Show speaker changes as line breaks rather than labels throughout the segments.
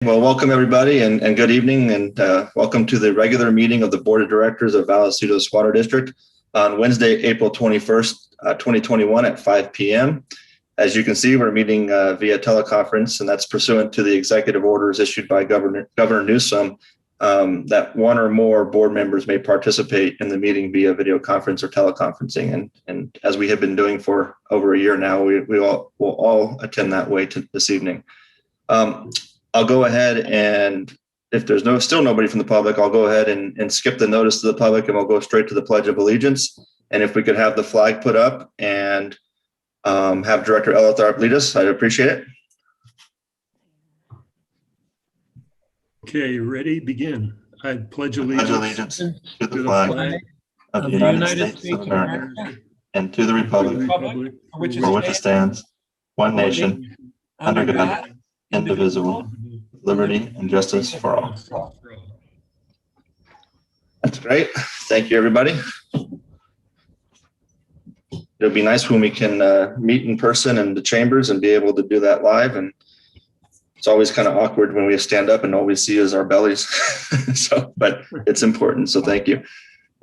well, welcome everybody and good evening and welcome to the regular meeting of the Board of Directors of Vallecitos Water District on Wednesday, April 21st, 2021 at 5 p.m. As you can see, we're meeting via teleconference, and that's pursuant to the executive orders issued by Governor Newsom that one or more board members may participate in the meeting via video conference or teleconferencing. And as we have been doing for over a year now, we will all attend that way this evening. I'll go ahead and if there's still nobody from the public, I'll go ahead and skip the notice to the public and we'll go straight to the Pledge of Allegiance. And if we could have the flag put up and have Director Elitharp lead us, I'd appreciate it.
Okay, ready? Begin. I pledge allegiance
to the flag of the United States of America and to the republic for which it stands, one nation, under God, indivisible, with liberty and justice for all. That's great. Thank you, everybody. It'll be nice when we can meet in person in the chambers and be able to do that live. And it's always kind of awkward when we stand up and all we see is our bellies. But it's important. So thank you.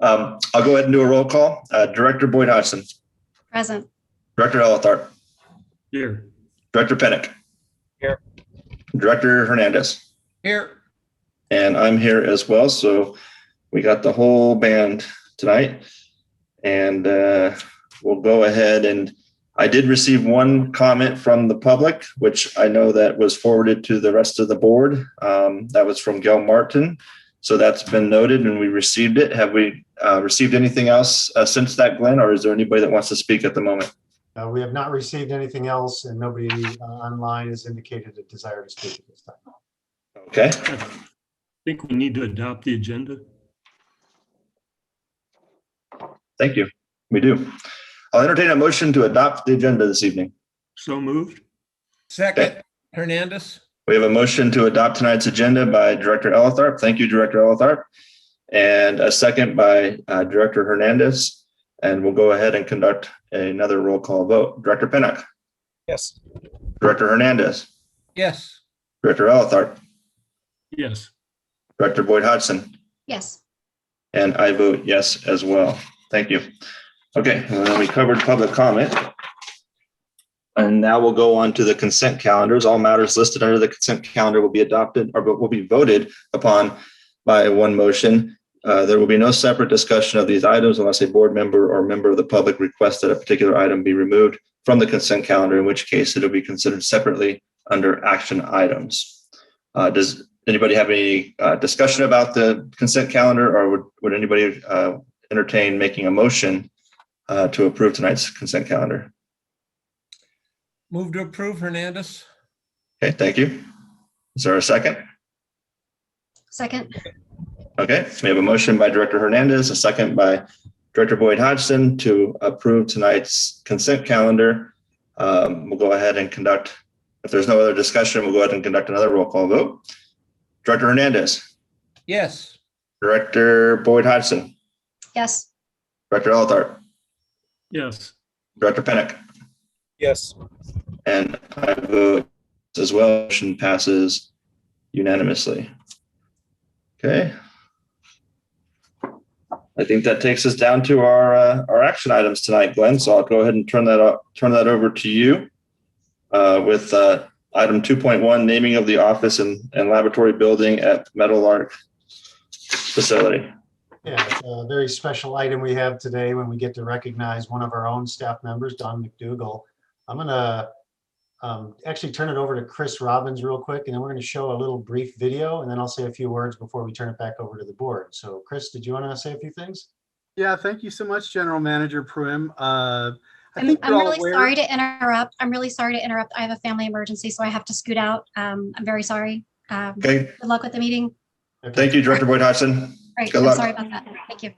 I'll go ahead and do a roll call. Director Boyd Hodgson.
Present.
Director Elitharp.
Here.
Director Pennick.
Here.
Director Hernandez.
Here.
And I'm here as well. So we got the whole band tonight. And we'll go ahead and I did receive one comment from the public, which I know that was forwarded to the rest of the board. That was from Gail Martin. So that's been noted and we received it. Have we received anything else since that, Glenn, or is there anybody that wants to speak at the moment?
We have not received anything else and nobody online has indicated a desire to speak at this time.
Okay.
I think we need to adopt the agenda.
Thank you. We do. I'll entertain a motion to adopt the agenda this evening.
So moved.
Second,
Okay.
Hernandez.
We have a motion to adopt tonight's agenda by Director Elitharp. Thank you, Director Elitharp. And a second by Director Hernandez. And we'll go ahead and conduct another roll call vote. Director Pennock.
Yes.
Director Hernandez.
Yes.
Director Elitharp.
Yes.
Director Boyd Hodgson.
Yes.
And I vote yes as well. Thank you. Okay, and then we covered public comment. And now we'll go on to the consent calendars. All matters listed under the consent calendar will be adopted or will be voted upon by one motion. There will be no separate discussion of these items unless a board member or member of the public requests that a particular item be removed from the consent calendar, in which case it'll be considered separately under action items. Does anybody have any discussion about the consent calendar, or would anybody entertain making a motion to approve tonight's consent calendar?
Move to approve, Hernandez.
Okay, thank you. Is there a second?
Second.
Okay, so we have a motion by Director Hernandez, a second by Director Boyd Hodgson to approve tonight's consent calendar. We'll go ahead and conduct, if there's no other discussion, we'll go ahead and conduct another roll call vote. Director Hernandez.
Yes.
Director Boyd Hodgson.
Yes.
Director Elitharp.
Yes.
Director Pennock.
Yes.
And I vote as well. Motion passes unanimously. Okay. I think that takes us down to our action items tonight, Glenn. So I'll go ahead and turn that over to you with item 2.1, naming of the office and laboratory building at Meadowlark facility.
Yeah, it's a very special item we have today when we get to recognize one of our own staff members, Don McDougall. I'm going to actually turn it over to Chris Robbins real quick, and then we're going to show a little brief video, and then I'll say a few words before we turn it back over to the board. So Chris, did you want to say a few things?
Yeah, thank you so much, General Manager Prim.
I'm really sorry to interrupt. I have a family emergency, so I have to scoot out. I'm very sorry.
Okay.
Good luck with the meeting.
Okay.
Thank you, Director Boyd Hodgson.
Right.
Good
I'm
luck.
sorry about that. Thank you.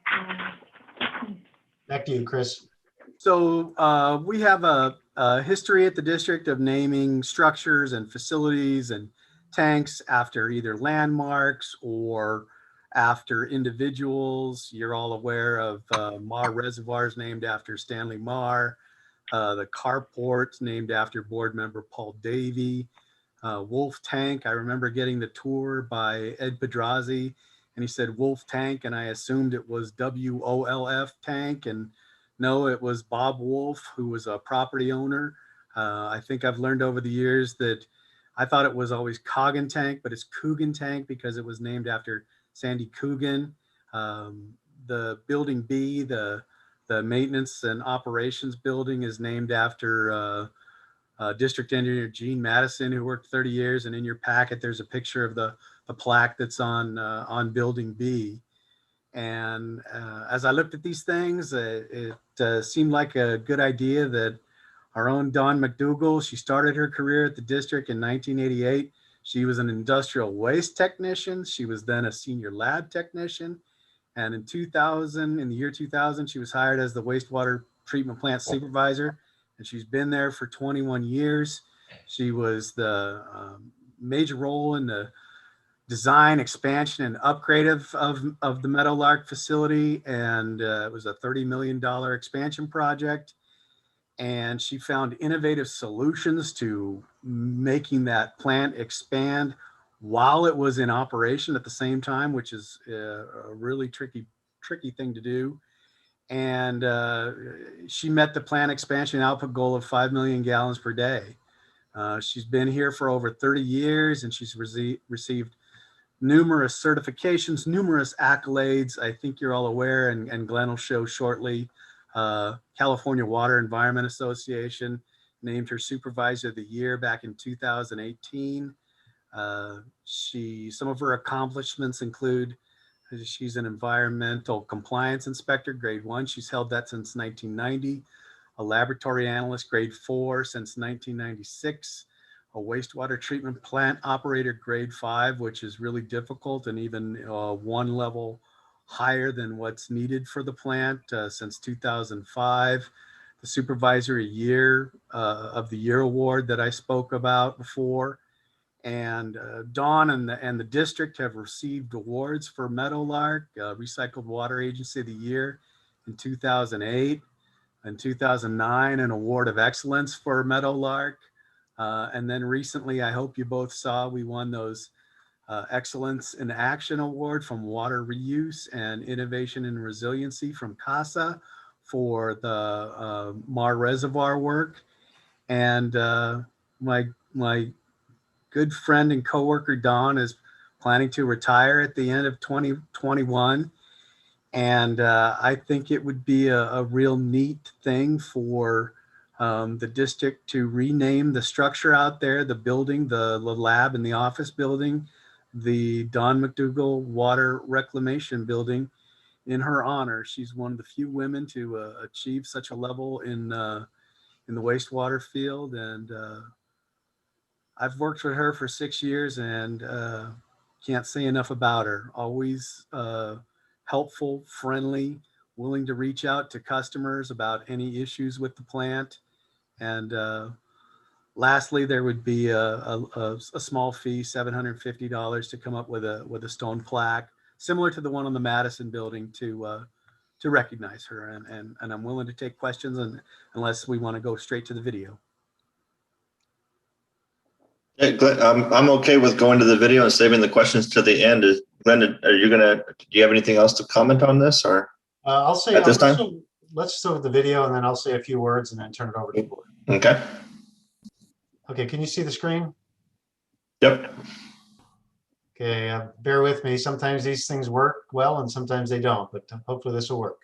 Back to you, Chris.
So we have a history at the district of naming structures and facilities and tanks after either landmarks or after individuals. You're all aware of Marr Reservoirs named after Stanley Marr, the carport's named after board member Paul Davey. Wolf Tank. I remember getting the tour by Ed Pedrazi, and he said Wolf Tank, and I assumed it was WOLF Tank, and no, it was Bob Wolf, who was a property owner. I think I've learned over the years that I thought it was always Coggan Tank, but it's Coogan Tank because it was named after Sandy Coogan. The building B, the maintenance and operations building, is named after District Engineer Gene Madison, who worked 30 years. And in your packet, there's a picture of the plaque that's on building B. And as I looked at these things, it seemed like a good idea that our own Dawn McDougall, she started her career at the district in 1988. She was an industrial waste technician. She was then a senior lab technician. And in the year 2000, she was hired as the wastewater treatment plant supervisor. And she's been there for 21 years. She was the major role in the design, expansion, and upgrade of the Meadowlark facility. And it was a $30 million expansion project. And she found innovative solutions to making that plant expand while it was in operation at the same time, which is a really tricky thing to do. And she met the plant expansion output goal of 5 million gallons per day. She's been here for over 30 years, and she's received numerous certifications, numerous accolades. I think you're all aware, and Glenn will show shortly. California Water Environment Association named her Supervisor of the Year back in 2018. Some of her accomplishments include she's an environmental compliance inspector, grade 1. She's held that since 1990. A laboratory analyst, grade 4, since 1996. A wastewater treatment plant operator, grade 5, which is really difficult and even one level higher than what's needed for the plant, since 2005. The Supervisor of the Year award that I spoke about before. And Dawn and the district have received awards for Meadowlark, Recycled Water Agency of the Year in 2008. In 2009, an award of excellence for Meadowlark. And then recently, I hope you both saw, we won those Excellence in Action Award from Water Reuse and Innovation and Resiliency from CASA for the Mar Reservoir work. And my good friend and coworker Dawn is planning to retire at the end of 2021. And I think it would be a real neat thing for the district to rename the structure out there, the building, the lab and the office building, the Dawn McDougall Water Reclamation Building, in her honor. She's one of the few women to achieve such a level in the wastewater field. And I've worked with her for 6 years and can't say enough about her. Always helpful, friendly, willing to reach out to customers about any issues with the plant. And lastly, there would be a small fee, $750, to come up with a stone plaque similar to the one on the Madison building to recognize her. And I'm willing to take questions, unless we want to go straight to the video.
Yeah, Glenn, I'm okay with going to the video and saving the questions to the end. Glenn, do you have anything else to comment on this, or
I'll say
at this time?
Let's start with the video, and then I'll say a few words and then turn it over to the board.
Okay.
Okay, can you see the screen?
Yep.
Okay, bear with me. Sometimes these things work well and sometimes they don't, but hopefully this will work.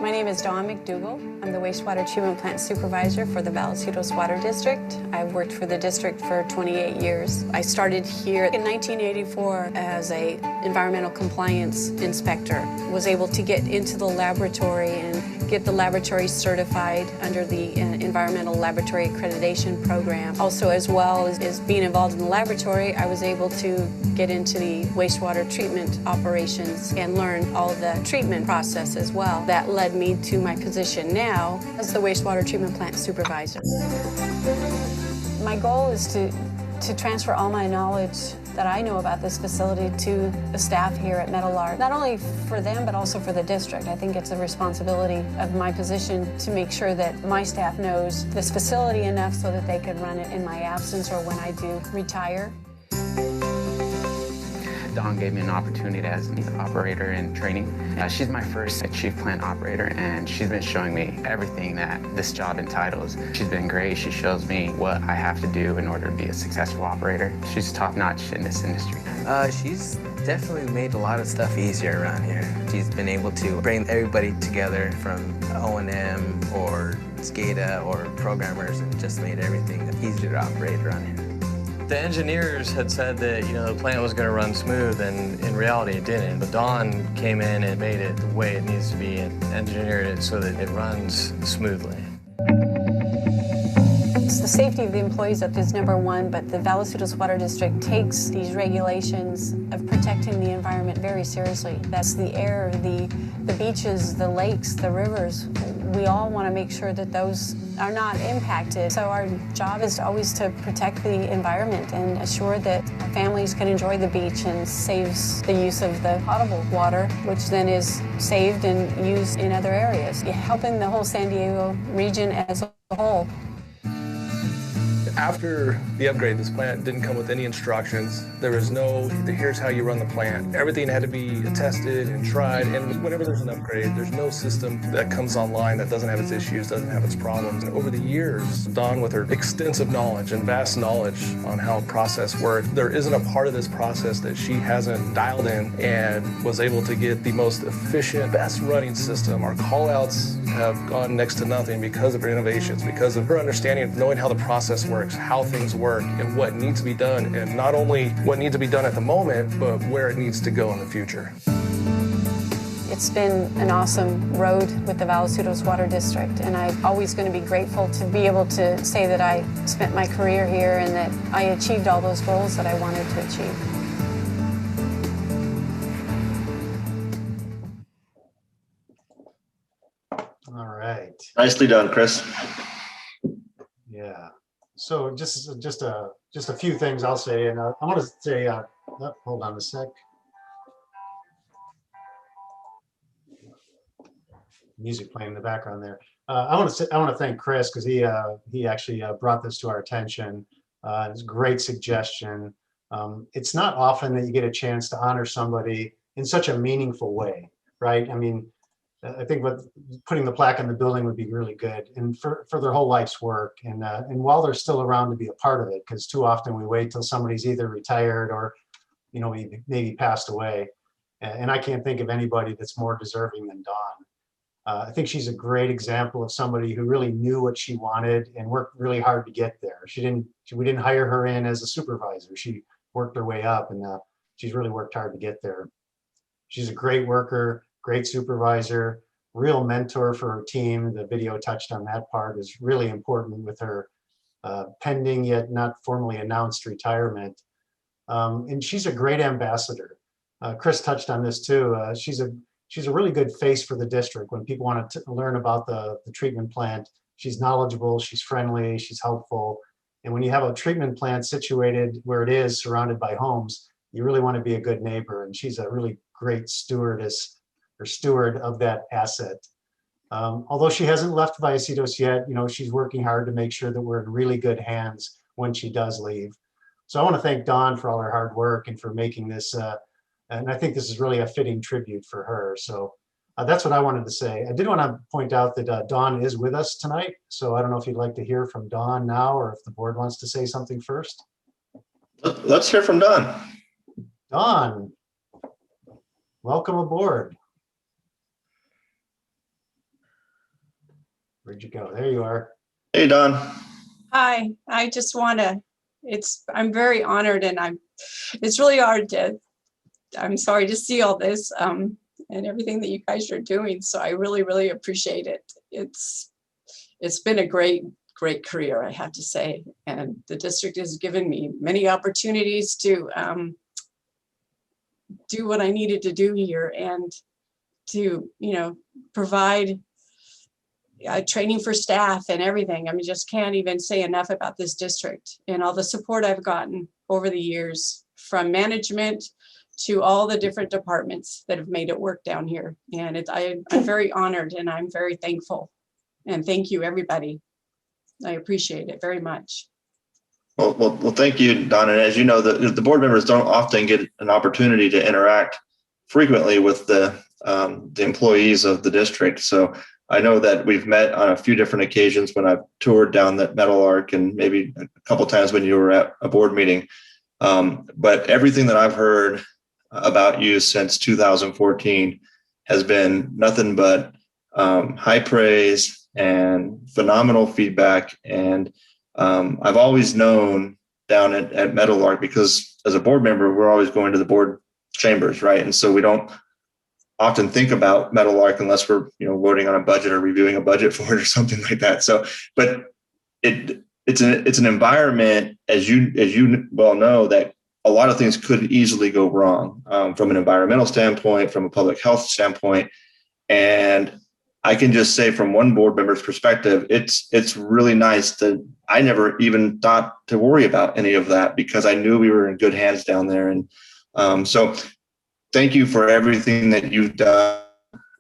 My name is Dawn McDougall. I'm the wastewater treatment plant supervisor for the Vallecitos Water District. I've worked for the district for 28 years. I started here in 1984 as an environmental compliance inspector. Was able to get into the laboratory and get the laboratory certified under the Environmental Laboratory Accreditation Program. Also, as well as being involved in the laboratory, I was able to get into the wastewater treatment operations and learn all the treatment process as well. That led me to my position now as the wastewater treatment plant supervisor. My goal is to to transfer all my knowledge that I know about this facility to the staff here at Meadowlark, not only for them, but also for the district. I think it's a responsibility of my position to make sure that my staff knows this facility enough so that they can run it in my absence or when I do retire.
Dawn gave me an opportunity as an operator in training. She's my first chief plant operator, and she's been showing me everything that this job entitles. She's been great. She shows me what I have to do in order to be a successful operator. She's top-notch in this industry.
She's definitely made a lot of stuff easier around here. She's been able to bring everybody together from O&M or SCADA or programmers, and just made everything easier to operate around here.
The engineers had said that, the plant was going to run smooth, and in reality it didn't. But Dawn came in and made it the way it needs to be and engineered it so that it runs smoothly.
The safety of the employees up is number one, but the Vallecitos Water District takes these regulations of protecting the environment very seriously. That's the air, the beaches, the lakes, the rivers. We all want to make sure that those are not impacted. So our job is always to protect the environment and assure that families can enjoy the beach, and saves the use of the potable water, which then is saved and used in other areas, helping the whole San Diego region as a whole.
After the upgrade, this plant didn't come with any instructions. There was no, here's how you run the plant. Everything had to be tested and tried, and whenever there's an upgrade, there's no system that comes online that doesn't have its issues, doesn't have its problems. And over the years, Dawn, with her extensive knowledge and vast knowledge on how a process works, there isn't a part of this process that she hasn't dialed in and was able to get the most efficient, best running system. Our call-outs have gone next to nothing because of her innovations, because of her understanding of knowing how the process works, how things work, and what needs to be done, and not only what needs to be done at the moment, but where it needs to go in the future.
It's been an awesome road with the Vallecitos Water District, and I'm always going to be grateful to be able to say that I spent my career here and that I achieved all those goals that I wanted to achieve.
All right.
Nicely done, Chris.
Yeah. So just a few things I'll say, and I want to say, hold on a sec. Music playing in the background there. I want to thank Chris, because he actually brought this to our attention. It's a great suggestion. It's not often that you get a chance to honor somebody in such a meaningful way, right? I mean, I think putting the plaque in the building would be really good, and for their whole life's work. And while they're still around to be a part of it, because too often we wait till somebody's either retired or, maybe passed away. And I can't think of anybody that's more deserving than Dawn. I think she's a great example of somebody who really knew what she wanted and worked really hard to get there. We didn't hire her in as a supervisor. She worked her way up, and she's really worked hard to get there. She's a great worker, great supervisor, real mentor for her team. The video touched on that part. Is really important with her pending yet not formally announced retirement. And she's a great ambassador. Chris touched on this too. She's a really good face for the district when people want to learn about the treatment plant. She's knowledgeable, she's friendly, she's helpful. And when you have a treatment plant situated where it is, surrounded by homes, you really want to be a good neighbor. And she's a really great steward of that asset. Although she hasn't left Vallecitos yet, she's working hard to make sure that we're in really good hands when she does leave. So I want to thank Dawn for all her hard work and for making this, and I think this is really a fitting tribute for her. So that's what I wanted to say. I did want to point out that Dawn is with us tonight. So I don't know if you'd like to hear from Dawn now, or if the board wants to say something first.
Let's hear from Dawn.
Dawn, welcome aboard. Where'd you go? There you are.
Hey, Dawn.
Hi, I just want to, I'm very honored, and it's really hard I'm sorry to see all this and everything that you guys are doing. So I really, really appreciate it. It's been a great career, I have to say. And the district has given me many opportunities to do what I needed to do here, and to, provide training for staff and everything. I mean, just can't even say enough about this district and all the support I've gotten over the years from management to all the different departments that have made it work down here. And I'm very honored and I'm very thankful. And thank you, everybody. I appreciate it very much.
Well, thank you, Don. And as you know, the board members don't often get an opportunity to interact frequently with the employees of the district. So I know that we've met on a few different occasions when I've toured down that Metal Arc and maybe a couple times when you were at a board meeting. But everything that I've heard about you since 2014 has been nothing but high praise and phenomenal feedback. And I've always known down at Metal Arc, because as a board member, we're always going to the board chambers, right? And so we don't often think about Metal Arc unless we're voting on a budget or reviewing a budget for it or something like that. So, but it's an environment, as you well know, that a lot of things could easily go wrong from an environmental standpoint, from a public health standpoint. And I can just say from one board member's perspective, it's really nice that I never even thought to worry about any of that because I knew we were in good hands down there. And so thank you for everything that you've done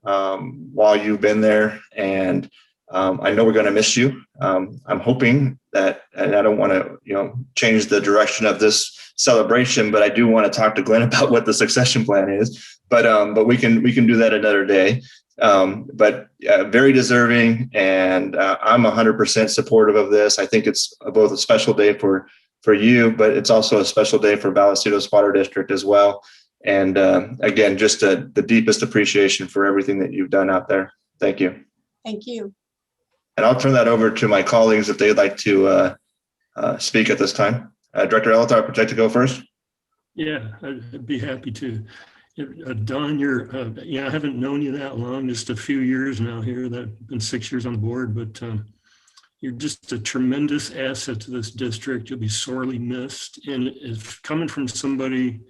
while you've been there. And I know we're going to miss you. I'm hoping that, and I don't want to, change the direction of this celebration, but I do want to talk to Glenn about what the succession plan is. But we can do that another day. But very deserving, and I'm 100% supportive of this. I think it's both a special day for you, but it's also a special day for Vallecitos Water District as well. And again, just the deepest appreciation for everything that you've done out there. Thank you.
Thank you.
And I'll turn that over to my colleagues if they'd like to speak at this time. Director Elatar, would you like to go first?
Yeah, I'd be happy to. Don, I haven't known you that long, just a few years now here. I've been 6 years on the board, but you're just a tremendous asset to this district. You'll be sorely missed. And if coming from somebody,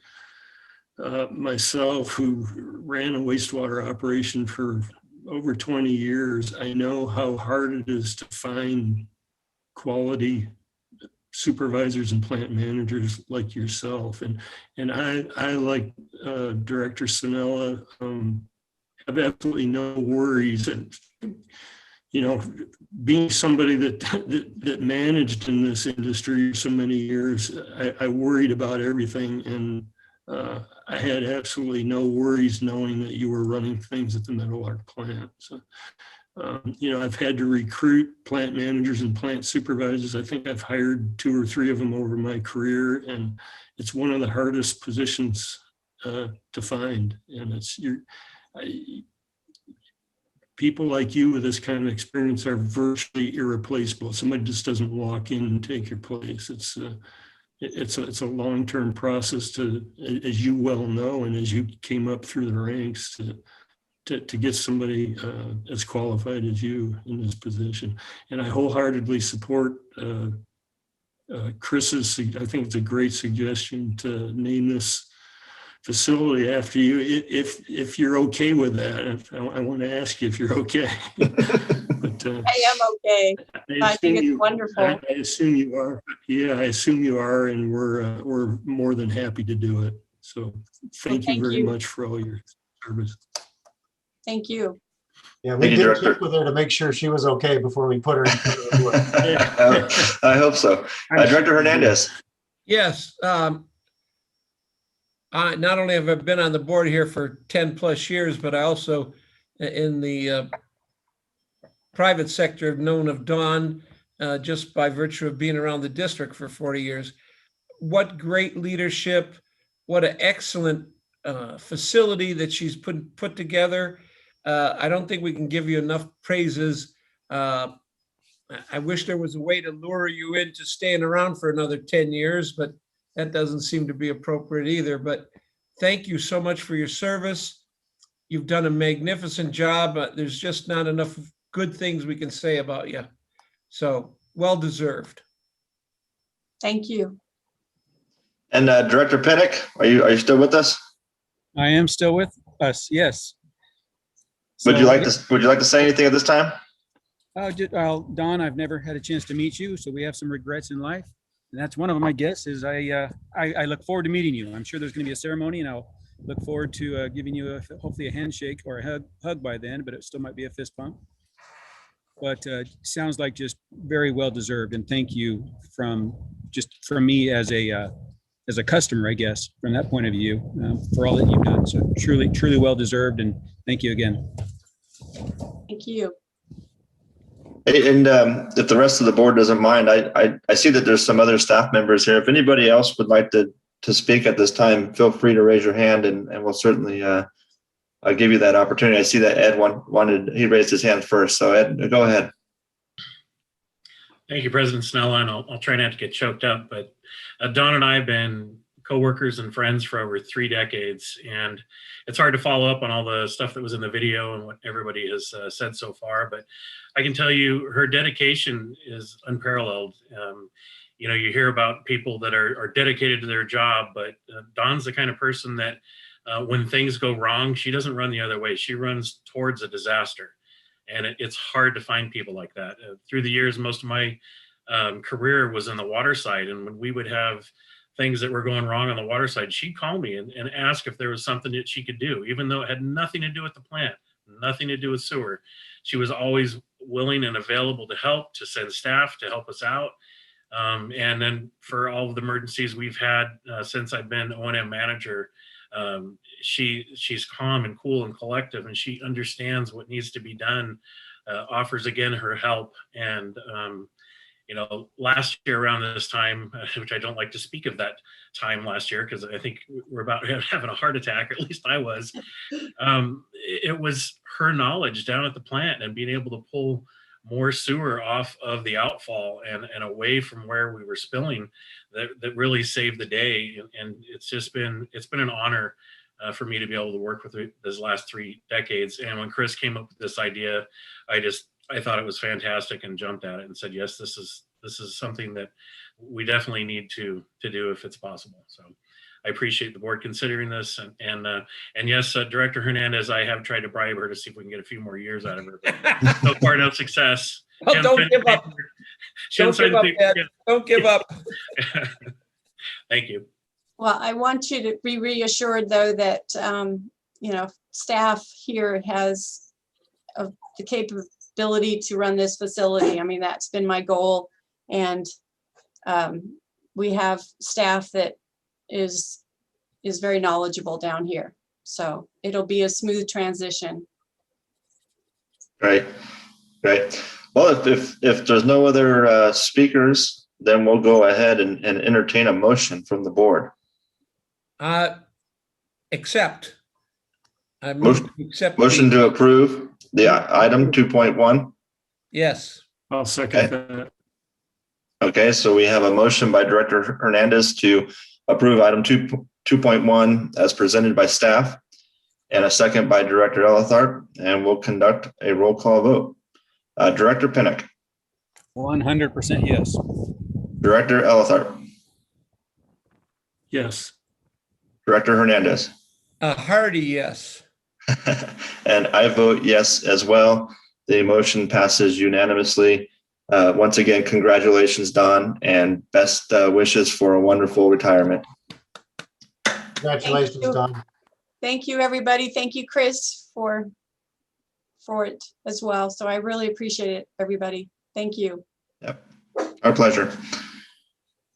myself, who ran a wastewater operation for over 20 years, I know how hard it is to find quality supervisors and plant managers like yourself. And I like Director Sinella, have absolutely no worries. And, being somebody that managed in this industry for so many years, I worried about everything. And I had absolutely no worries knowing that you were running things at the Metal Arc plant. So, I've had to recruit plant managers and plant supervisors. I think I've hired 2 or 3 of them over my career, and it's one of the hardest positions to find. And people like you with this kind of experience are virtually irreplaceable. Somebody just doesn't walk in and take your place. It's a long-term process to, as you well know, and as you came up through the ranks, to get somebody as qualified as you in this position. And I wholeheartedly support Chris's, I think it's a great suggestion to name this facility after you, if you're okay with that. I want to ask you if you're okay. But
I am okay. I think it's wonderful.
I assume you are. Yeah, I assume you are, and we're more than happy to do it. So thank you very much for all your service.
Thank you.
Yeah, we did check with her to make sure she was okay before we put her in.
I hope so. Director Hernandez.
Yes. Not only have I been on the board here for 10 plus years, but I also in the private sector have known of Dawn just by virtue of being around the district for 40 years. What great leadership, what an excellent facility that she's put together. I don't think we can give you enough praises. I wish there was a way to lure you into staying around for another 10 years, but that doesn't seem to be appropriate either. But thank you so much for your service. You've done a magnificent job. There's just not enough good things we can say about you. So well deserved.
Thank you.
And Director Pinnock, are you still with us?
I am still with us. Yes.
Would you like to say anything at this time?
Don, I've never had a chance to meet you, so we have some regrets in life. And that's one of them, I guess, is I look forward to meeting you. I'm sure there's going to be a ceremony, and I'll look forward to giving you hopefully a handshake or a hug by then, but it still might be a fist bump. But sounds like just very well deserved, and thank you from me as a customer, I guess, from that point of view, for all that you've done. So truly well deserved, and thank you again.
Thank you.
And if the rest of the board doesn't mind, I see that there's some other staff members here. If anybody else would like to speak at this time, feel free to raise your hand, and we'll certainly I'll give you that opportunity. I see that Ed he raised his hand first. So Ed, go ahead.
Thank you, President Snella, and I'll try not to get choked up, but Don and I have been coworkers and friends for over 3 decades, and it's hard to follow up on all the stuff that was in the video and what everybody has said so far, but I can tell you her dedication is unparalleled. You hear about people that are dedicated to their job, but Don's the kind of person that when things go wrong, she doesn't run the other way. She runs towards a disaster. And it's hard to find people like that. Through the years, most of my career was in the water side. And when we would have things that were going wrong on the water side, she'd call me and ask if there was something that she could do, even though it had nothing to do with the plant, nothing to do with sewer. She was always willing and available to help, to send staff to help us out. And then for all of the emergencies we've had since I've been O&M manager, she's calm and cool and collective, and she understands what needs to be done, offers again her help. And last year around this time, which I don't like to speak of that time last year because I think we're about having a heart attack, or at least I was. It was her knowledge down at the plant and being able to pull more sewer off of the outfall and away from where we were spilling that really saved the day. And it's been an honor for me to be able to work with her this last 3 decades. And when Chris came up with this idea, I thought it was fantastic and jumped at it and said, yes, this is something that we definitely need to do if it's possible. So I appreciate the board considering this, and yes, Director Hernandez, I have tried to bribe her to see if we can get a few more years out of her. But so far, no success.
Well, don't give up. Don't give up, Ed. Don't give up.
Thank you.
Well, I want you to be reassured, though, that staff here has the capability to run this facility. I mean, that's been my goal, and we have staff that is very knowledgeable down here. So it'll be a smooth transition.
Great. Well, if there's no other speakers, then we'll go ahead and entertain a motion from the board.
Accept.
Motion to approve the item 2.1.
Yes.
I'll second that.
Okay, so we have a motion by Director Hernandez to approve item 2.1 as presented by staff, and a second by Director Elithart, and we'll conduct a roll call vote. Director Pinnock.
100% yes.
Director Elithart.
Yes.
Director Hernandez.
A hearty yes.
And I vote yes as well. The motion passes unanimously. Once again, congratulations, Don, and best wishes for a wonderful retirement.
Congratulations, Don.
Thank you, everybody. Thank you, Chris, for it as well. So I really appreciate it, everybody. Thank you.
Yep, our pleasure.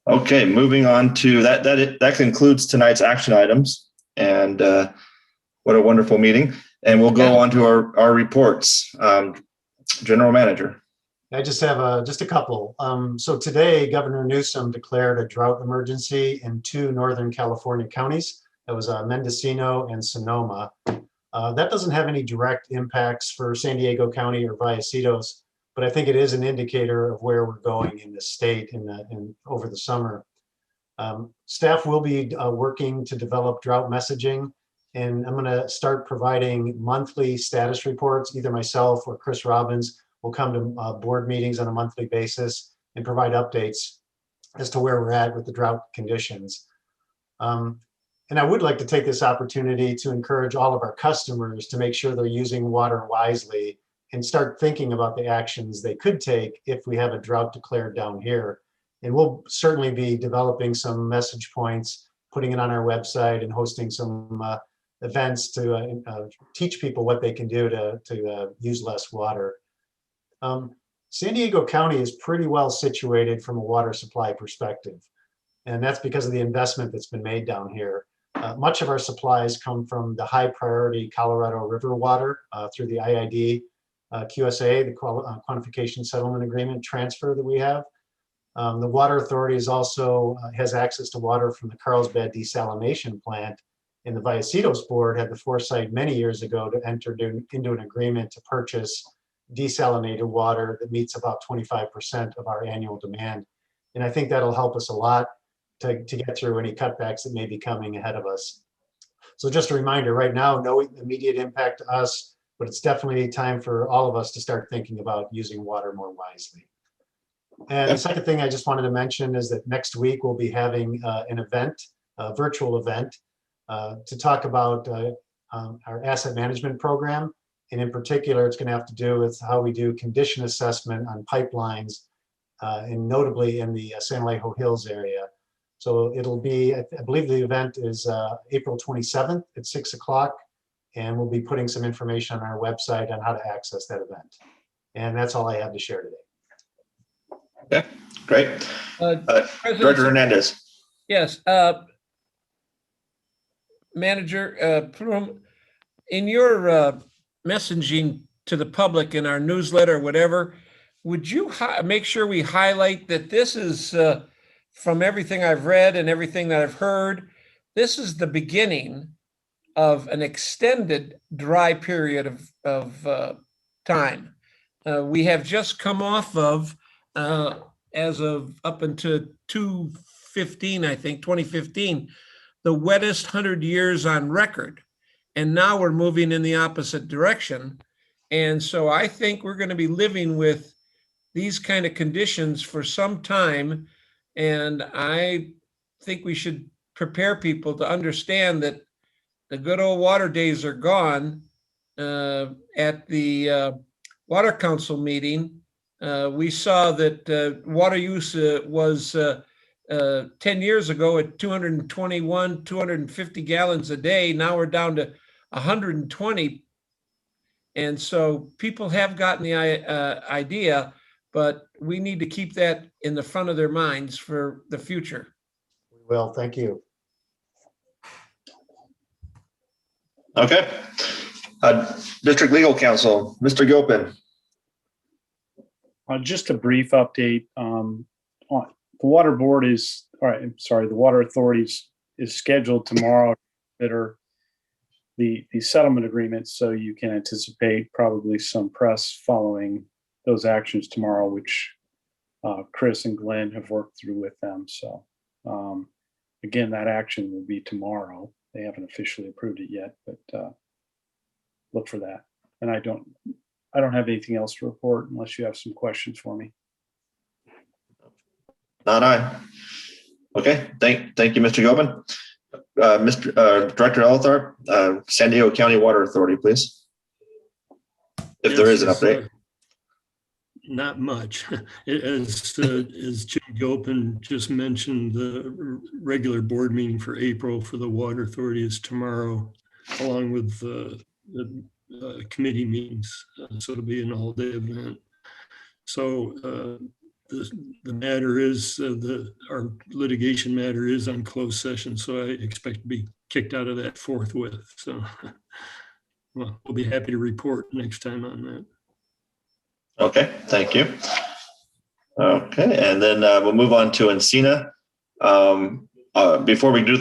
Okay, moving on to that concludes tonight's action items, and what a wonderful meeting. And we'll go on to our reports. General Manager.
I just have just a couple. So today, Governor Newsom declared a drought emergency in 2 Northern California counties. That was Mendocino and Sonoma. That doesn't have any direct impacts for San Diego County or Vallecitos, but I think it is an indicator of where we're going in the state over the summer. Staff will be working to develop drought messaging, and I'm going to start providing monthly status reports. Either myself or Chris Robbins will come to board meetings on a monthly basis and provide updates as to where we're at with the drought conditions. And I would like to take this opportunity to encourage all of our customers to make sure they're using water wisely and start thinking about the actions they could take if we have a drought declared down here. And we'll certainly be developing some message points, putting it on our website and hosting some events to teach people what they can do to use less water. San Diego County is pretty well situated from a water supply perspective. And that's because of the investment that's been made down here. Much of our supplies come from the high priority Colorado River water through the IID QSA, the Quantification Settlement Agreement transfer that we have. The Water Authority is also has access to water from the Carlsbad desalination plant, and the Vallecitos board had the foresight many years ago to enter into an agreement to purchase desalinated water that meets about 25% of our annual demand. And I think that'll help us a lot to get through any cutbacks that may be coming ahead of us. So just a reminder, right now, no immediate impact to us, but it's definitely time for all of us to start thinking about using water more wisely. And the second thing I just wanted to mention is that next week we'll be having an event, a virtual event, to talk about our asset management program. And in particular, it's going to have to do with how we do condition assessment on pipelines, and notably in the San Alejo Hills area. So it'll be, I believe the event is April 27th at 6 o'clock. And we'll be putting some information on our website on how to access that event. And that's all I have to share today.
Okay, great. Director Hernandez.
Yes. Manager Plum, in your messaging to the public in our newsletter or whatever, would you make sure we highlight that this is, from everything I've read and everything that I've heard, this is the beginning of an extended dry period of time. We have just come off of, as of up until 2015, the wettest 100 years on record. And now we're moving in the opposite direction. And so I think we're going to be living with these kind of conditions for some time. And I think we should prepare people to understand that the good old water days are gone. At the Water Council meeting, we saw that water use was 10 years ago at 221, 250 gallons a day. Now we're down to 120. And so people have gotten the idea, but we need to keep that in the front of their minds for the future.
We will. Thank you.
Okay. District Legal Counsel, Mr. Gilpin.
Just a brief update. The Water Board is, the Water Authority is scheduled tomorrow to consider the settlement agreement. So you can anticipate probably some press following those actions tomorrow, which Chris and Glenn have worked through with them. So again, that action will be tomorrow. They haven't officially approved it yet, but look for that. And I don't have anything else to report unless you have some questions for me.
Not I. Okay, thank you, Mr. Gilpin. Director Elthorpe, San Diego County Water Authority, please. If there is an update.
Not much. As Jim Gilpin just mentioned, the regular board meeting for April for the Water Authority is tomorrow, along with the committee meetings. So it'll be an all-day event. So the matter is, our litigation matter is on closed session, so I expect to be kicked out of that forthwith. So well, we'll be happy to report next time on that.
Okay, thank you. Okay, and then we'll move on to Encina. Before we do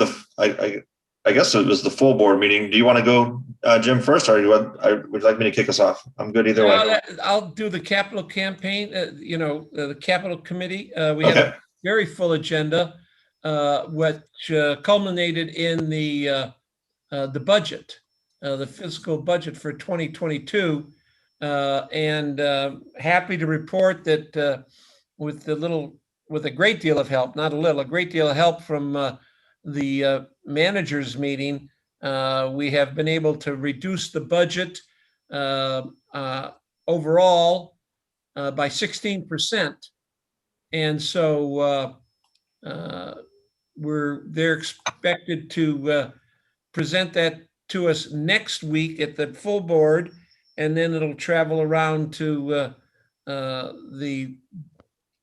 I guess it was the full board meeting. Do you want to go, Jim, first, or would you like me to kick us off? I'm good either way.
I'll do the capital campaign, the capital committee. We had a very full agenda, which culminated in the budget, the fiscal budget for 2022. And happy to report that with a great deal of help, not a little, a great deal of help from the managers meeting, we have been able to reduce the budget overall by 16%. And so they're expected to present that to us next week at the full board, and then it'll travel around to the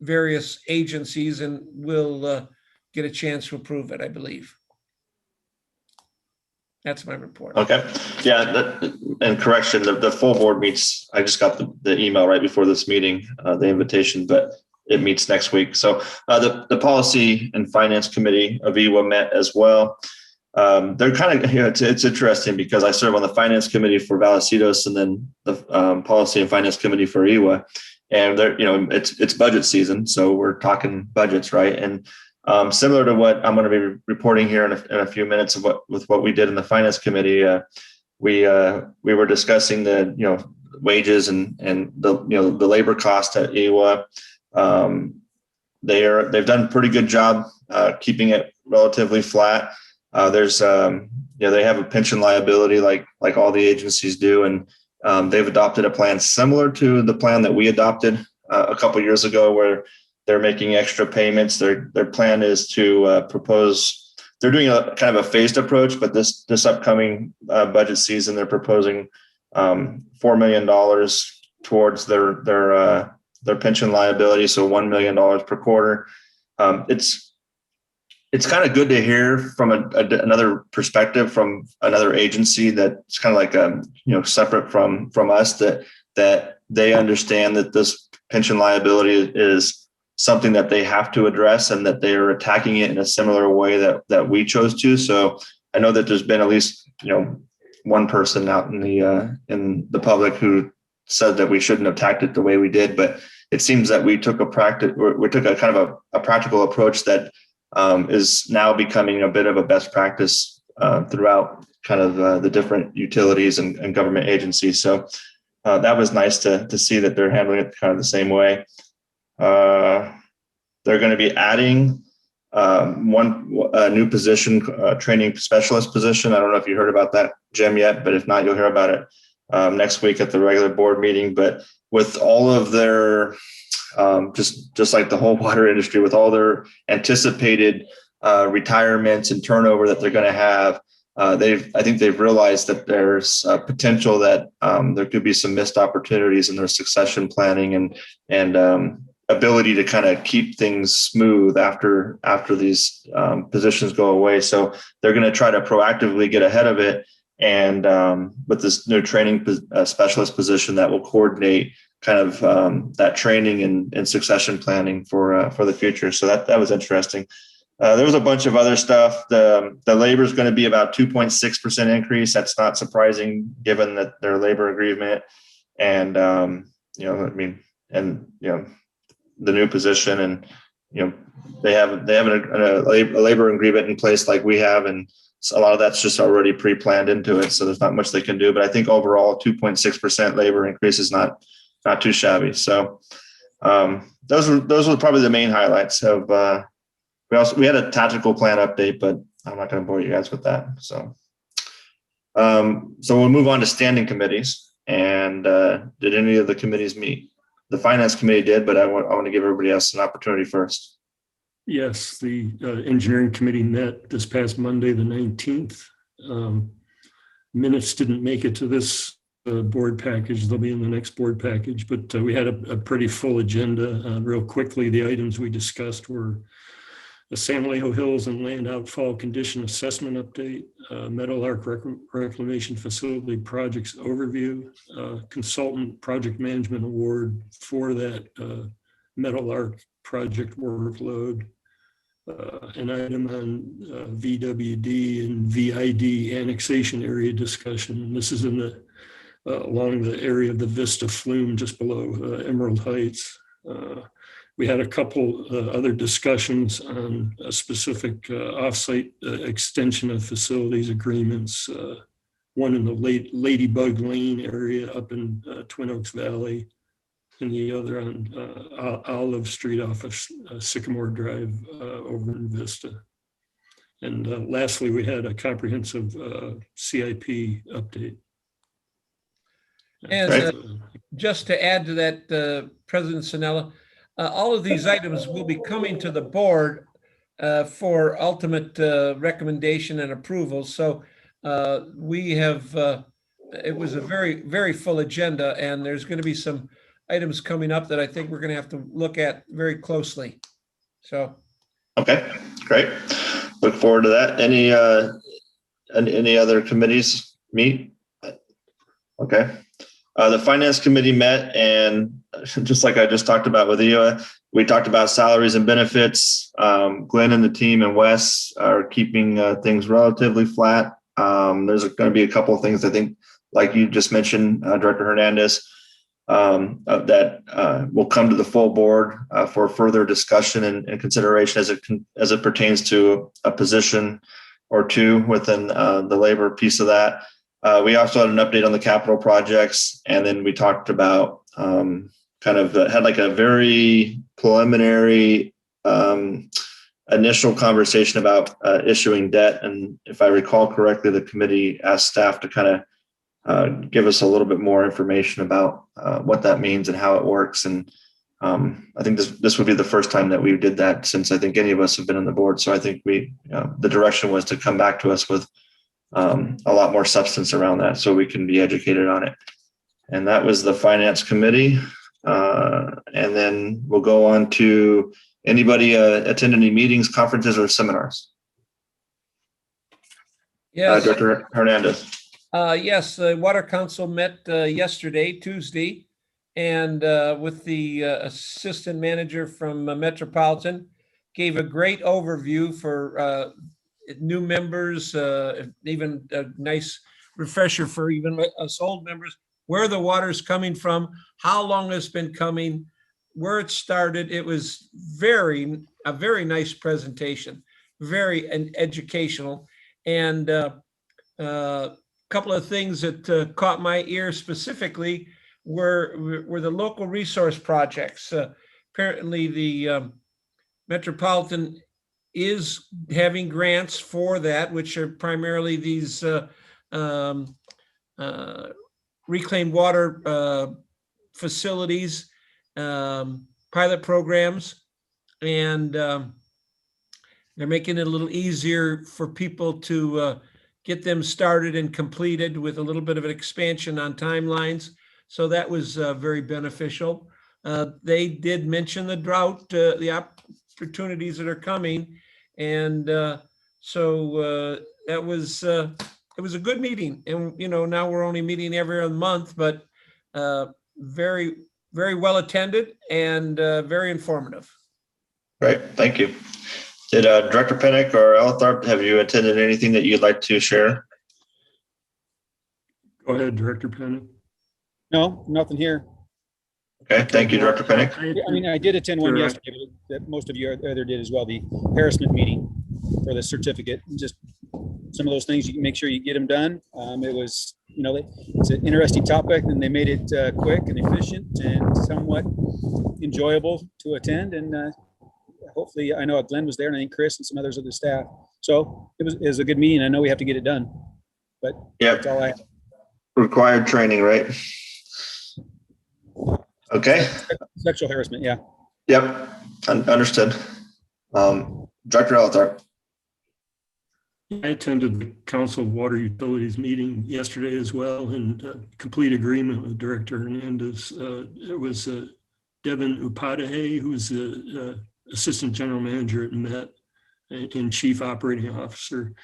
various agencies, and we'll get a chance to approve it, I believe. That's my report.
Okay. Yeah, and correction, the full board meets, I just got the email right before this meeting, the invitation, but it meets next week. So the Policy and Finance Committee of EWA met as well. They're kind of, it's interesting because I serve on the Finance Committee for Vallecitos and then the Policy and Finance Committee for EWA. And they're, it's budget season, so we're talking budgets, right? And similar to what I'm going to be reporting here in a few minutes with what we did in the Finance Committee, we were discussing the wages and the the labor cost at EWA. They've done a pretty good job keeping it relatively flat. There's they have a pension liability like all the agencies do, and they've adopted a plan similar to the plan that we adopted a couple years ago, where they're making extra payments. Their plan is to propose. They're doing a kind of a phased approach, but this upcoming budget season, they're proposing $4 million towards their pension liability, so $1 million per quarter. It's kind of good to hear from another perspective from another agency that's kind of like separate from us, that they understand that this pension liability is something that they have to address and that they are attacking it in a similar way that we chose to. So I know that there's been at least one person out in the public who said that we shouldn't have attacked it the way we did, but it seems that we took a kind of a practical approach that is now becoming a bit of a best practice throughout kind of the different utilities and government agencies. So that was nice to see that they're handling it kind of the same way. They're going to be adding one new position, training specialist position. I don't know if you heard about that, Jim, yet, but if not, you'll hear about it next week at the regular board meeting. But with all of their just like the whole water industry, with all their anticipated retirements and turnover that they're going to have, I think they've realized that there's potential that there could be some missed opportunities in their succession planning and ability to kind of keep things smooth after these positions go away. So they're going to try to proactively get ahead of it, and with this new training specialist position that will coordinate kind of that training and succession planning for the future. So that was interesting. There was a bunch of other stuff. The labor is going to be about 2.6% increase. That's not surprising given that their labor agreement and the new position, and they have a labor agreement in place like we have, and so a lot of that's just already pre-planned into it. So there's not much they can do. But I think overall 2.6% labor increase is not too shabby. So those were probably the main highlights of. We had a tactical plan update, but I'm not going to bore you guys with that. So we'll move on to standing committees. And did any of the committees meet? The Finance Committee did, but I want to give everybody else an opportunity first.
Yes, the Engineering Committee met this past Monday, the 19th. Minutes didn't make it to this board package. They'll be in the next board package, but we had a pretty full agenda. Real quickly, the items we discussed were the San Alejo Hills and Land Outfall Condition Assessment Update, Metal Arc Reclamation Facility Projects Overview, Consultant Project Management Award for that Metal Arc project workload, an item on VWD and VID annexation area discussion. This is in the along the area of the Vista Flume just below Emerald Heights. We had a couple other discussions on a specific offsite extension of facilities agreements, one in the Ladybug Lane area up in Twin Oaks Valley, and the other on Olive Street off of Sycamore Drive over in Vista. And lastly, we had a comprehensive CIP update.
And just to add to that, President Sanella, all of these items will be coming to the board for ultimate recommendation and approval. So we have, it was a very, very full agenda, and there's going to be some items coming up that I think we're going to have to look at very closely. So.
Okay, great. Look forward to that. Any other committees meet? Okay. The Finance Committee met, and just like I just talked about with you, we talked about salaries and benefits. Glenn and the team and Wes are keeping things relatively flat. There's going to be a couple of things, I think, like you just mentioned, Director Hernandez, that will come to the full board for further discussion and consideration as it pertains to a position or two within the labor piece of that. We also had an update on the capital projects, and then we talked about had like a very preliminary initial conversation about issuing debt. And if I recall correctly, the committee asked staff to kind of give us a little bit more information about what that means and how it works. And I think this would be the first time that we did that since I think any of us have been on the board. So I think the direction was to come back to us with a lot more substance around that so we can be educated on it. And that was the Finance Committee. And then we'll go on to anybody attend any meetings, conferences, or seminars.
Yes.
Director Hernandez.
Yes, the Water Council met yesterday, Tuesday, and with the assistant manager from Metropolitan, gave a great overview for new members, even a nice refresher for even us old members, where the water is coming from, how long it's been coming, where it started. It was a very nice presentation, very educational, and couple of things that caught my ear specifically were the local resource projects. Apparently the Metropolitan is having grants for that, which are primarily these reclaimed water facilities, pilot programs, and they're making it a little easier for people to get them started and completed with a little bit of an expansion on timelines. So that was very beneficial. They did mention the drought, the opportunities that are coming. And so that was, it was a good meeting. And, now we're only meeting every other month, but very, very well attended and very informative.
Great, thank you. Did Director Pennick or Eltharp, have you attended anything that you'd like to share?
Go ahead, Director Pennick.
No, nothing here.
Okay, thank you, Director Pennick.
I mean, I did attend one yesterday that most of you other did as well, the harassment meeting for the certificate. Just some of those things, you can make sure you get them done. It was, it's an interesting topic, and they made it quick and efficient and somewhat enjoyable to attend. And hopefully, I know Glenn was there, and I think Chris and some others of the staff. So it was a good meeting. I know we have to get it done, but that's all I have.
Required training, right? Okay.
Sexual harassment, yeah.
Yep, understood. Director Eltharp.
I attended the Council of Water Utilities meeting yesterday as well, in complete agreement with Director Hernandez. It was Devin Upadhyay, who's the Assistant General Manager at MET and Chief Operating Officer.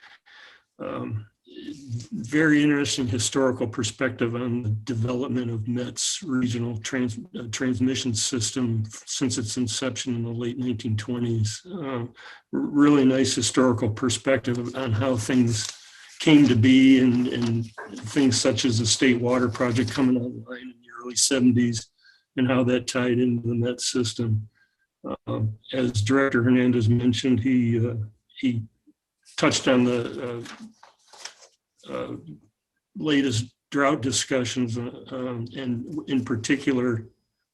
Very interesting historical perspective on the development of MET's regional transmission system since its inception in the late 1920s. Really nice historical perspective on how things came to be and things such as the State Water Project coming online in the early 70s and how that tied into the MET system. As Director Hernandez mentioned, he touched on the latest drought discussions, and in particular,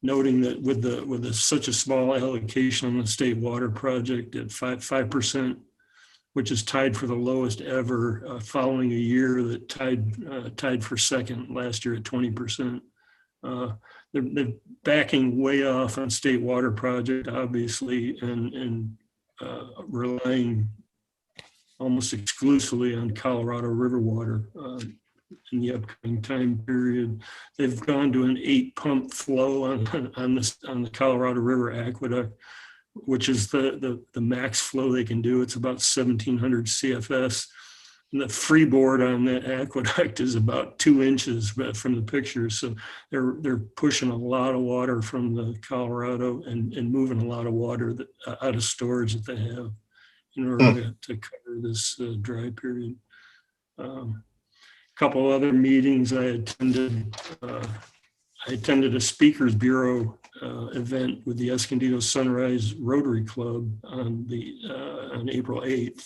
noting that with such a small allocation on the State Water Project at 5%, which is tied for the lowest ever, following a year that tied for second last year at 20%. They're backing way off on state water project, obviously, and relying almost exclusively on Colorado River water in the upcoming time period. They've gone to an 8-pump flow on the Colorado River aqueduct, which is the max flow they can do. It's about 1,700 CFS. And the freeboard on that aqueduct is about 2 inches from the pictures. So they're pushing a lot of water from the Colorado and moving a lot of water out of storage that they have in order to cover this dry period. Couple other meetings I attended. I attended a Speakers Bureau event with the Escondido Sunrise Rotary Club on April 8th.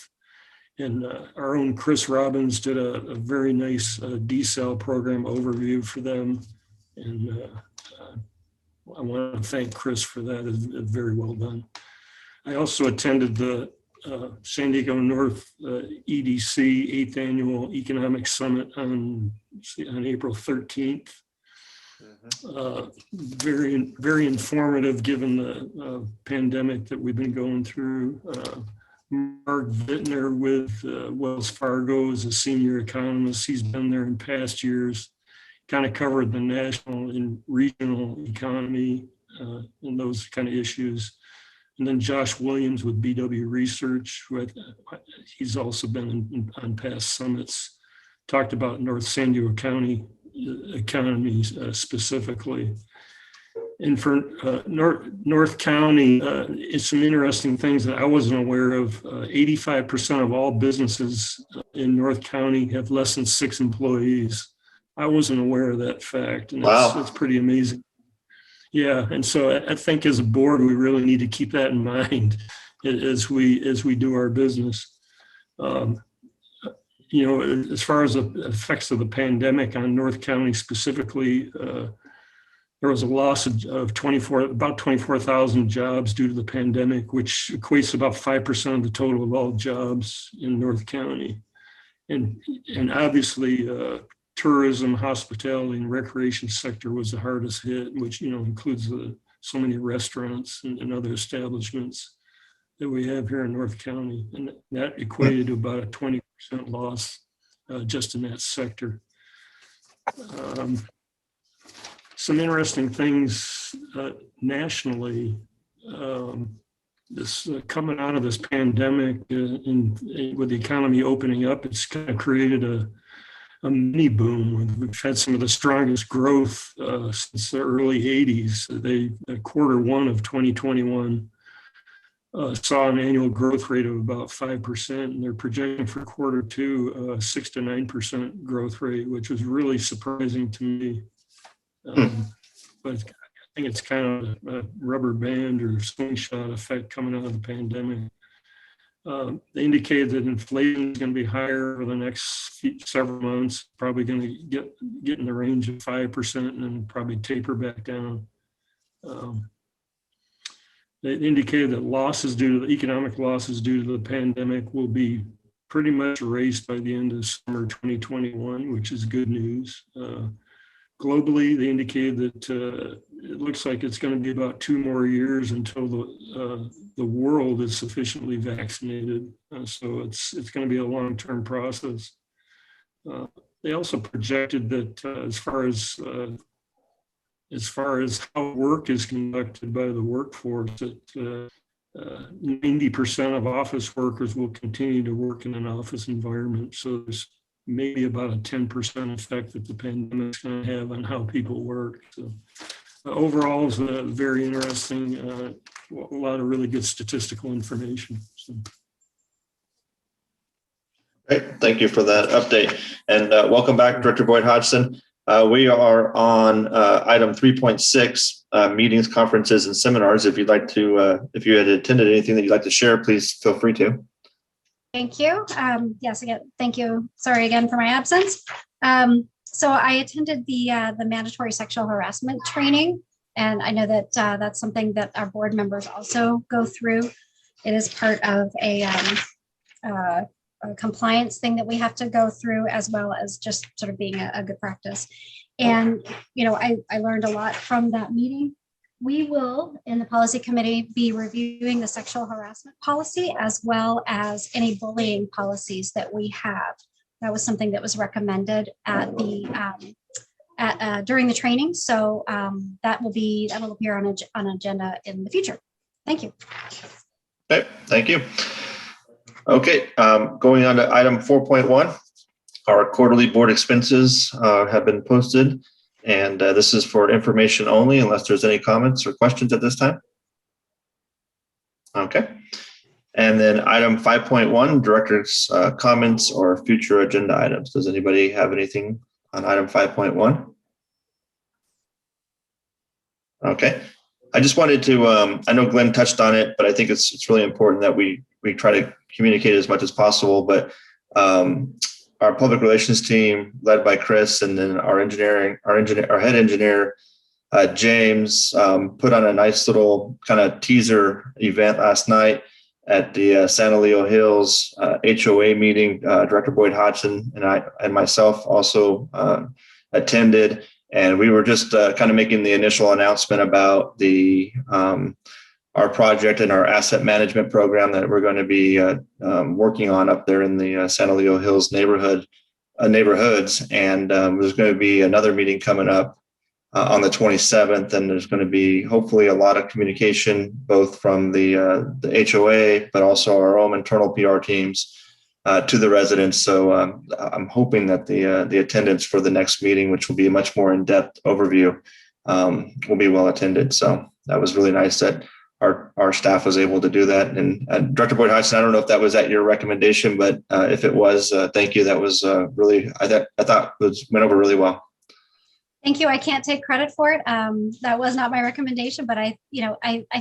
And our own Chris Robbins did a very nice desal program overview for them. And I want to thank Chris for that. It's very well done. I also attended the San Diego North EDC 8th Annual Economic Summit on April 13th. Very, very informative given the pandemic that we've been going through. Mark Vittner with Wells Fargo is a senior economist. He's been there in past years, kind of covered the national and regional economy and those kind of issues. And then Josh Williams with BW Research, he's also been on past summits, talked about North San Diego County economies specifically. And for North County, it's some interesting things that I wasn't aware of. 85% of all businesses in North County have less than 6 employees. I wasn't aware of that fact, and that's pretty amazing. Yeah, and so I think as a board, we really need to keep that in mind as we do our business. As far as the effects of the pandemic on North County specifically, there was a loss of about 24,000 jobs due to the pandemic, which equates to about 5% of the total of all jobs in North County. And obviously, tourism, hospitality, and recreation sector was the hardest hit, which includes so many restaurants and other establishments that we have here in North County, and that equated to about a 20% loss just in that sector. Some interesting things nationally. This coming out of this pandemic and with the economy opening up, it's kind of created a mini boom. We've had some of the strongest growth since the early 80s. Q1 of 2021 saw an annual growth rate of about 5%, and they're projecting for Q2 6 to 9% growth rate, which was really surprising to me. But I think it's kind of a rubber band or slingshot effect coming out of the pandemic. They indicated that inflation is going to be higher over the next several months, probably going to get in the range of 5% and then probably taper back down. They indicated that economic losses due to the pandemic will be pretty much erased by the end of summer 2021, which is good news. Globally, they indicated that it looks like it's going to be about 2 more years until the world is sufficiently vaccinated. So it's going to be a long-term process. They also projected that as far as how work is conducted by the workforce, that 90% of office workers will continue to work in an office environment. So there's maybe about a 10% effect that the pandemic is going to have on how people work. So overall, it's very interesting. A lot of really good statistical information. So.
Great, thank you for that update, and welcome back, Director Boyd Hodgson. We are on item 3.6, meetings, conferences, and seminars. If you'd like to, if you had attended anything that you'd like to share, please feel free to.
Thank you. Yes, again, thank you. Sorry again for my absence. So I attended the mandatory sexual harassment training, and I know that that's something that our board members also go through. It is part of a compliance thing that we have to go through, as well as just sort of being a good practice. And, I learned a lot from that meeting. We will, in the policy committee, be reviewing the sexual harassment policy as well as any bullying policies that we have. That was something that was recommended at the during the training. So that will appear on an agenda in the future. Thank you.
Okay, thank you. Okay, going on to item 4.1, our quarterly board expenses have been posted, and this is for information only unless there's any comments or questions at this time. Okay. And then item 5.1, director's comments or future agenda items. Does anybody have anything on item 5.1? Okay. I just wanted to, I know Glenn touched on it, but I think it's really important that we try to communicate as much as possible. But our public relations team, led by Chris, and then our head engineer, James, put on a nice little kind of teaser event last night at the Santa Leo Hills HOA meeting. Director Boyd Hodgson and I and myself also attended, and we were just kind of making the initial announcement about the our project and our asset management program that we're going to be working on up there in the Santa Leo Hills neighborhoods. And there's going to be another meeting coming up on the 27th, and there's going to be hopefully a lot of communication both from the HOA, but also our own internal PR teams to the residents. So I'm hoping that the attendance for the next meeting, which will be a much more in-depth overview, will be well attended. So that was really nice that our staff was able to do that. And Director Boyd Hodgson, I don't know if that was at your recommendation, but if it was, thank you. That was really, I thought went over really well.
Thank you. I can't take credit for it. That was not my recommendation, but I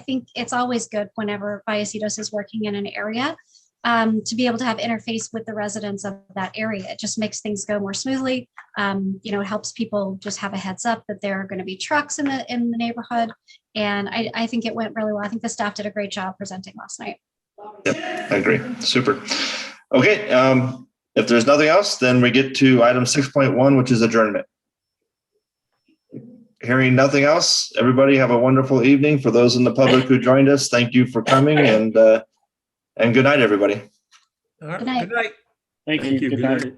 think it's always good whenever Vallecitos is working in an area to be able to have interface with the residents of that area. It just makes things go more smoothly. It helps people just have a heads up that there are going to be trucks in the neighborhood. And I think it went really well. I think the staff did a great job presenting last night.
Yep, I agree. Super. Okay. If there's nothing else, then we get to item 6.1, which is adjournment. Hearing nothing else, everybody have a wonderful evening. For those in the public who joined us, thank you for coming, and good night, everybody.
All right.
Good night.
Good night.
Thank you. Good night.